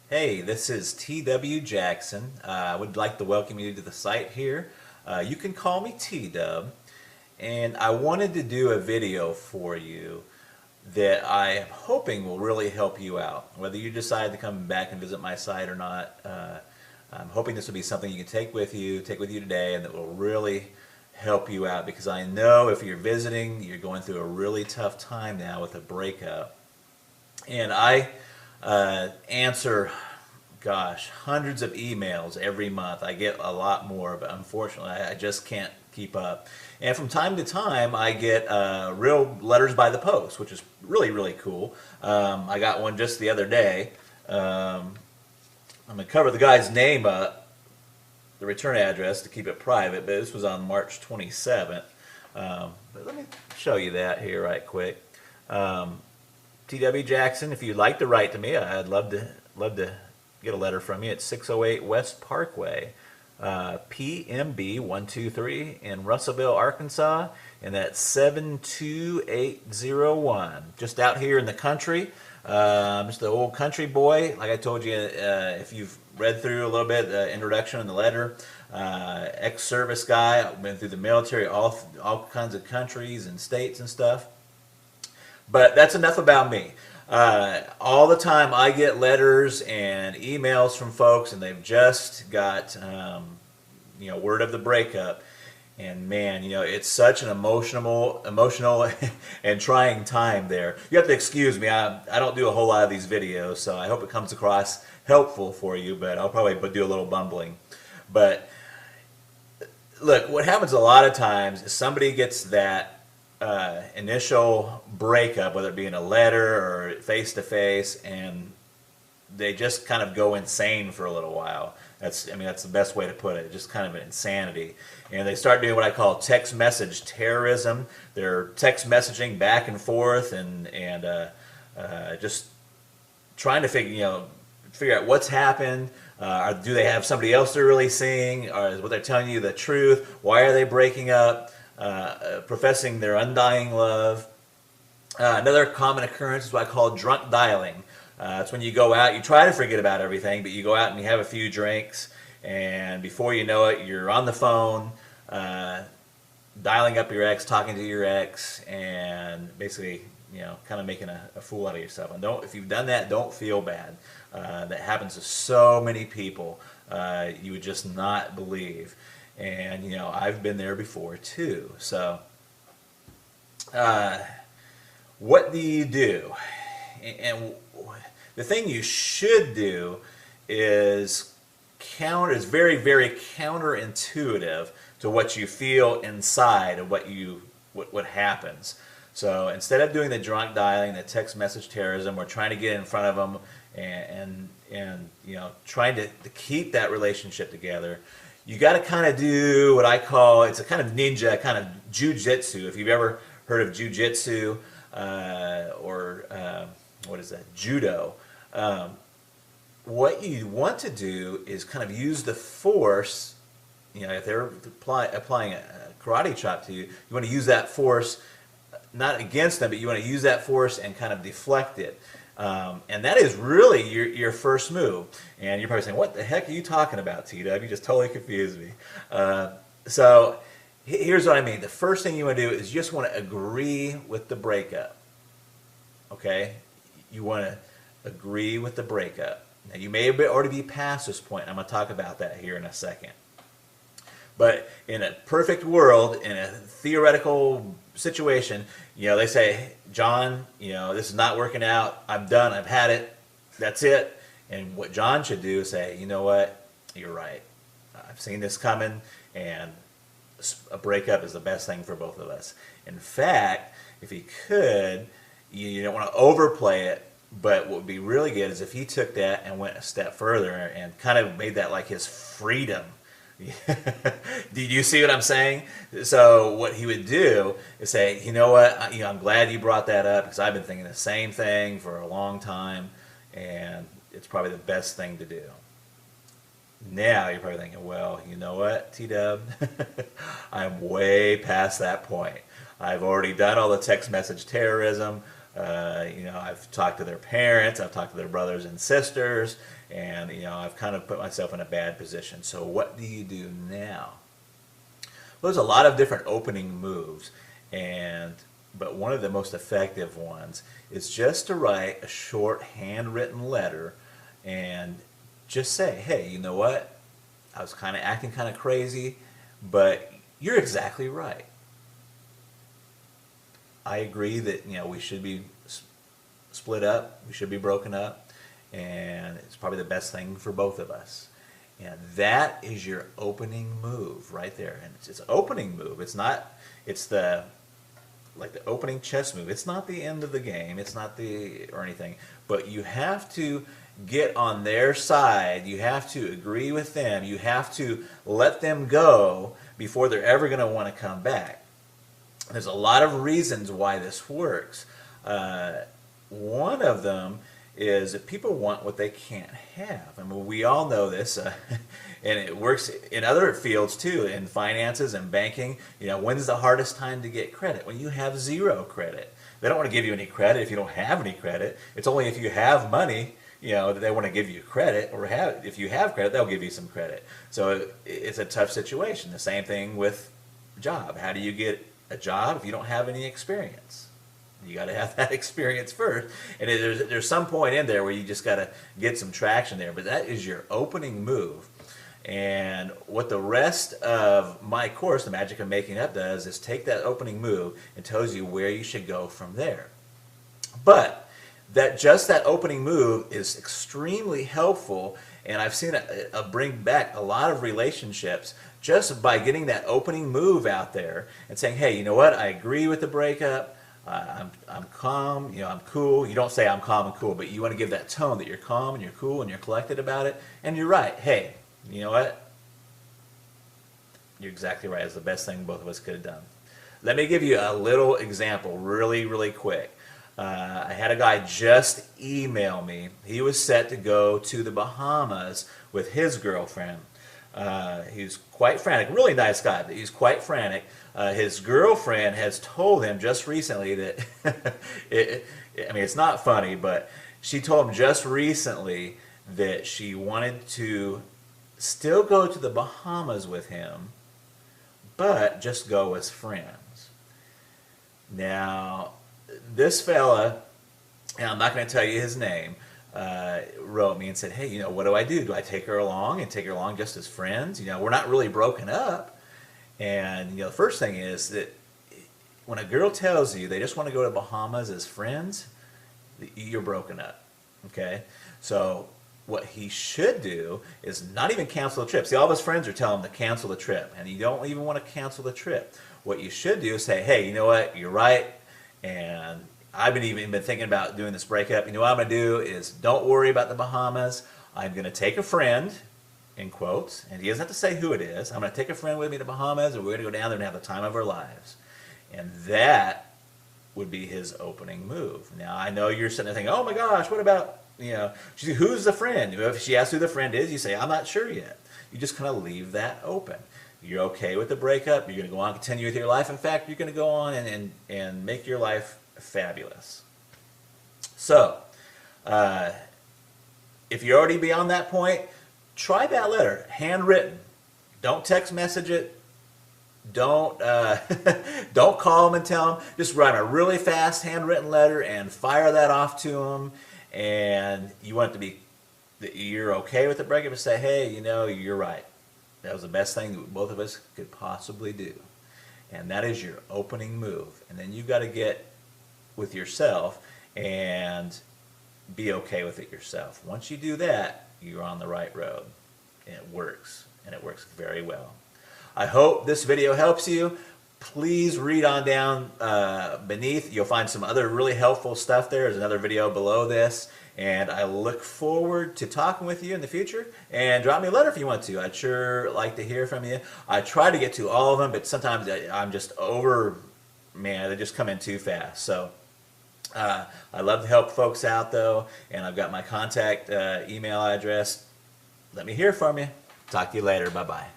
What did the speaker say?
Hey, this is T.W. Jackson. I would like to welcome you to the site here. You can call me T-Dub, and I wanted to do a video for you that I am hoping will really help you out. Whether you decide to come back and visit my site or not, I'm hoping this will be something you can take with you today, and that will really help you out, because I know if you're visiting, you're going through a really tough time now with a breakup. And I answer, gosh, hundreds of emails every month. I get a lot more, but unfortunately I just can't keep up. And from time to time I get real letters by the post, which is really, really cool. I got one just the other day. I'm going to cover the guy's name up, the return address, to keep it private, but this was on March 27th. But let me show you that here right quick. T.W. Jackson, if you'd like to write to me, I'd love to get a letter from you. It's 608 West Parkway, PMB 123 in Russellville, Arkansas, and that's 72801. Just out here in the country. Just an old country boy. Like I told you, if you've read through a little bit the introduction and the letter, ex-service guy. I've been through the military, all kinds of countries and states and stuff. But that's enough about me. All the time I get letters and emails from folks, and they've just got word of the breakup. And man, it's such an emotional and trying time there. You have to excuse me. I don't do a whole lot of these videos, so I hope it comes across helpful for you, but I'll probably do a little bumbling. But look, what happens a lot of times is somebody gets that initial breakup, whether it be in a letter or face-to-face, and they just kind of go insane for a little while. That's the best way to put it. Just kind of an insanity. And they start doing what I call text message terrorism. They're text messaging back and forth and just trying to figure out what's happened. Do they have somebody else they're really seeing? Or is what they're telling you the truth? Why are they breaking up? Professing their undying love. Another common occurrence is what I call drunk dialing. It's when you go out, you try to forget about everything, but you go out and you have a few drinks, and before you know it, you're on the phone, dialing up your ex, talking to your ex, and basically, kind of making a fool out of yourself. And if you've done that, don't feel bad. That happens to so many people. You would just not believe. And I've been there before too. So what do you do? And the thing you should do is very, very counterintuitive to what you feel inside of what happens. So instead of doing the drunk dialing, the text message terrorism, we're trying to get in front of them and trying to keep that relationship together. You got to kind of do what I call, it's a kind of ninja, kind of jujitsu. If you've ever heard of jujitsu or what is that, judo, what you want to do is kind of use the force. If they're applying a karate chop to you, you want to use that force not against them, but you want to use that force and kind of deflect it. And that is really your first move. And you're probably saying, what the heck are you talking about, T-Dub? You just totally confused me. So here's what I mean. The first thing you want to do is you just want to agree with the breakup. Okay? You want to agree with the breakup. Now, you may already be past this point. I'm going to talk about that here in a second. But in a perfect world, in a theoretical situation, they say, John, this is not working out. I'm done. I've had it. That's it. And what John should do is say, you know what? You're right. I've seen this coming, and a breakup is the best thing for both of us. In fact, if he could, you don't want to overplay it, but what would be really good is if he took that and went a step further and kind of made that like his freedom. Did you see what I'm saying? So what he would do is say, you know what, I'm glad you brought that up, because I've been thinking the same thing for a long time, and it's probably the best thing to do. Now you're probably thinking, well, you know what, T-Dub, I'm way past that point. I've already done all the text message terrorism. I've talked to their parents, I've talked to their brothers and sisters, and I've kind of put myself in a bad position. So what do you do now? Well, there's a lot of different opening moves, but one of the most effective ones is just to write a short handwritten letter and just say, hey, you know what? I was kind of acting kind of crazy, but you're exactly right. I agree that we should be split up, we should be broken up, and it's probably the best thing for both of us. And that is your opening move right there. And it's an opening move. It's like the opening chess move. It's not the end of the game. It's not or anything. But you have to get on their side. You have to agree with them. You have to let them go before they're ever going to want to come back. There's a lot of reasons why this works. One of them is that people want what they can't have. I mean, we all know this, and it works in other fields too, in finances and banking. When's the hardest time to get credit? When you have zero credit. They don't want to give you any credit if you don't have any credit. It's only if you have money, that they want to give you credit, or if you have credit, they'll give you some credit. So it's a tough situation. The same thing with job. How do you get a job if you don't have any experience? You got to have that experience first, and there's some point in there where you just got to get some traction there. But that is your opening move, and what the rest of my course, The Magic of Making Up, does is take that opening move and tells you where you should go from there. But that opening move is extremely helpful, and I've seen it bring back a lot of relationships just by getting that opening move out there and saying, hey, you know what, I agree with the breakup. I'm calm, I'm cool. You don't say I'm calm and cool, but you want to give that tone that you're calm and you're cool and you're collected about it. And you're right. Hey, you know what? You're exactly right. It's the best thing both of us could have done. Let me give you a little example really, really quick. I had a guy just email me. He was set to go to the Bahamas with his girlfriend. He's quite frantic, really nice guy, but he's quite frantic. His girlfriend has told him just recently that, I mean, it's not funny, but she told him just recently that she wanted to still go to the Bahamas with him, but just go as friends. Now, this fella, and I'm not going to tell you his name, wrote me and said, hey, what do I do? Do I take her along and take her along just as friends? We're not really broken up. And, the first thing is that when a girl tells you they just want to go to Bahamas as friends, you're broken up. Okay? So what he should do is not even cancel the trip. See, all of his friends are telling him to cancel the trip, and you don't even want to cancel the trip. What you should do is say, hey, you know what? You're right, and I've even been thinking about doing this breakup. What I'm going to do is don't worry about the Bahamas. I'm going to take a friend, in quotes, and he doesn't have to say who it is. I'm going to take a friend with me to Bahamas, and we're going to go down there and have the time of our lives. And that would be his opening move. Now, I know you're sitting there thinking, oh my gosh, what about, who's the friend? If she asks who the friend is, you say, I'm not sure yet. You just kind of leave that open. You're okay with the breakup. You're going to go on and continue with your life. In fact, you're going to go on and make your life fabulous. So, if you're already beyond that point, try that letter, handwritten. Don't text message it. Don't don't call them and tell them. Just write a really fast handwritten letter and fire that off to them. And you want it to be that you're okay with the breakup and say, hey, you're right. That was the best thing that both of us could possibly do. And that is your opening move. And then you've got to get with yourself and be okay with it yourself. Once you do that, you're on the right road. And it works. And it works very well. I hope this video helps you. Please read on down beneath. You'll find some other really helpful stuff there. There's another video below this. And I look forward to talking with you in the future. And drop me a letter if you want to. I'd sure like to hear from you. I try to get to all of them, but sometimes I'm just they just come in too fast. So I love to help folks out, though. And I've got my contact email address. Let me hear from you. Talk to you later. Bye-bye.